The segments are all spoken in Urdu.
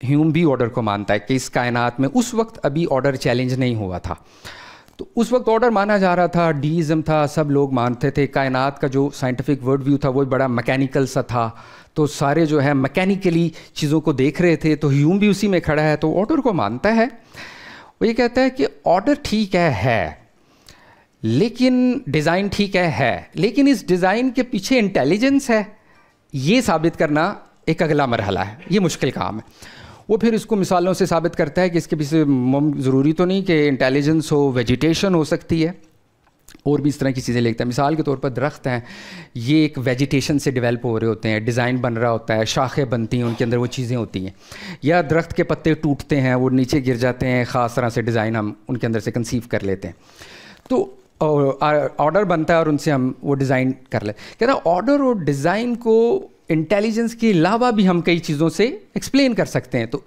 ہیوم بھی آرڈر کو مانتا ہے کہ اس کائنات میں اس وقت ابھی آرڈر چیلنج نہیں ہوا تھا. تو اس وقت آرڈر مانا جا رہا تھا, ڈیزم تھا, سب لوگ مانتے تھے. کائنات کا جو سائنٹیفک ورڈ ویو تھا وہ بڑا میکینیکل سا تھا, تو سارے جو ہے میکینیکلی چیزوں کو دیکھ رہے تھے. تو ہیوم بھی اسی میں کھڑا ہے, تو آرڈر کو مانتا ہے. وہ یہ کہتا ہے کہ آرڈر ٹھیک ہے لیکن ڈیزائن ٹھیک ہے, لیکن اس ڈیزائن کے پیچھے انٹیلیجنس ہے, یہ ثابت کرنا ایک اگلا مرحلہ ہے, یہ مشکل کام ہے. وہ پھر اس کو مثالوں سے ثابت کرتا ہے کہ اس کے پیچھے ضروری تو نہیں کہ انٹیلیجنس ہو, ویجیٹیشن ہو سکتی ہے, اور بھی اس طرح کی چیزیں لکھتا ہے. مثال کے طور پر درخت ہیں, یہ ایک ویجیٹیشن سے ڈیولپ ہو رہے ہوتے ہیں, ڈیزائن بن رہا ہوتا ہے, شاخیں بنتی ہیں, ان کے اندر وہ چیزیں ہوتی ہیں. یا درخت کے پتے ٹوٹتے ہیں, وہ نیچے گر جاتے ہیں, خاص طرح سے ڈیزائن ہم ان کے اندر سے کنسیو کر لیتے ہیں. تو آرڈر بنتا ہے اور ان سے ہم وہ ڈیزائن کر لیں. کہتا ہے آرڈر اور ڈیزائن کو انٹیلیجنس کے علاوہ بھی ہم کئی چیزوں سے ایکسپلین کر سکتے ہیں. تو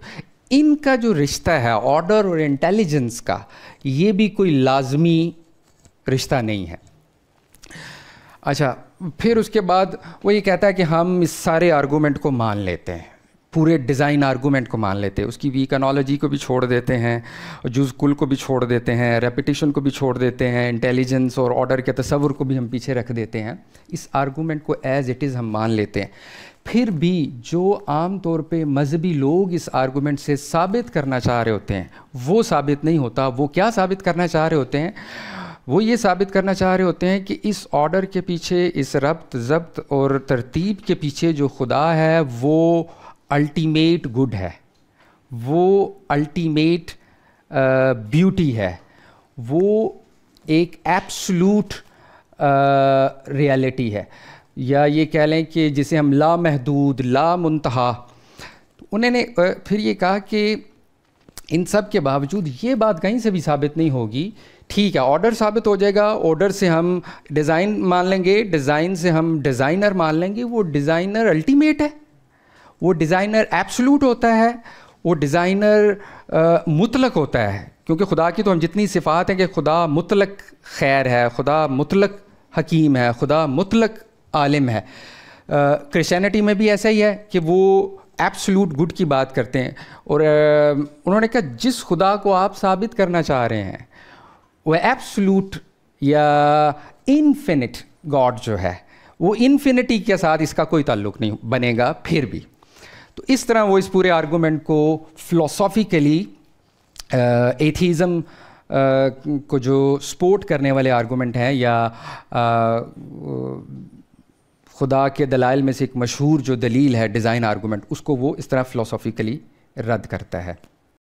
ان کا جو رشتہ ہے آرڈر اور انٹیلیجنس کا, یہ بھی کوئی لازمی رشتہ نہیں ہے. اچھا, پھر اس کے بعد وہ یہ کہتا ہے کہ ہم اس سارے آرگومنٹ کو مان لیتے ہیں, پورے ڈیزائن آرگومنٹ کو مان لیتے ہیں, اس کی ویک انالوجی کو بھی چھوڑ دیتے ہیں, جز کل کو بھی چھوڑ دیتے ہیں, ریپیٹیشن کو بھی چھوڑ دیتے ہیں, انٹیلیجنس اور آرڈر کے تصور کو بھی ہم پیچھے رکھ دیتے ہیں. اس آرگومنٹ کو ایز اٹ از ہم مان لیتے ہیں. پھر بھی جو عام طور پہ مذہبی لوگ اس آرگومنٹ سے ثابت کرنا چاہ رہے ہوتے ہیں وہ ثابت نہیں ہوتا. وہ کیا ثابت کرنا چاہ رہے ہوتے ہیں؟ وہ یہ ثابت کرنا چاہ رہے ہوتے ہیں کہ اس آرڈر کے پیچھے, اس ربط ضبط اور ترتیب کے پیچھے جو خدا ہے وہ الٹیمیٹ گڈ ہے, وہ الٹیمیٹ بیوٹی ہے, وہ ایک ایبسلوٹ ریالٹی ہے, یا یہ کہہ لیں کہ جسے ہم لا محدود, لا منتہا. انہوں نے پھر یہ کہا کہ ان سب کے باوجود یہ بات کہیں سے بھی ثابت نہیں ہوگی. ٹھیک ہے, آرڈر ثابت ہو جائے گا, آرڈر سے ہم ڈیزائن مان لیں گے, ڈیزائن سے ہم ڈیزائنر مان لیں گے. وہ ڈیزائنر الٹیمیٹ ہے, وہ ڈیزائنر ایبسلوٹ ہوتا ہے, وہ ڈیزائنر مطلق ہوتا ہے. کیونکہ خدا کی تو ہم جتنی صفات ہیں کہ خدا مطلق خیر ہے, خدا مطلق حکیم ہے, خدا مطلق عالم ہے. کرسچینٹی میں بھی ایسا ہی ہے کہ وہ ایبسلوٹ گڈ کی بات کرتے ہیں. اور انہوں نے کہا جس خدا کو آپ ثابت کرنا چاہ رہے ہیں وہ ایبسلوٹ یا انفینٹ گاڈ جو ہے, وہ انفینٹی کے ساتھ اس کا کوئی تعلق نہیں بنے گا پھر بھی. تو اس طرح وہ اس پورے آرگومنٹ کو فلسافیکلی ایتھیزم کو جو سپورٹ کرنے والے آرگومنٹ ہیں, یا خدا کے دلائل میں سے ایک مشہور جو دلیل ہے ڈیزائن آرگومنٹ, اس کو وہ اس طرح فلسافیکلی رد کرتا ہے.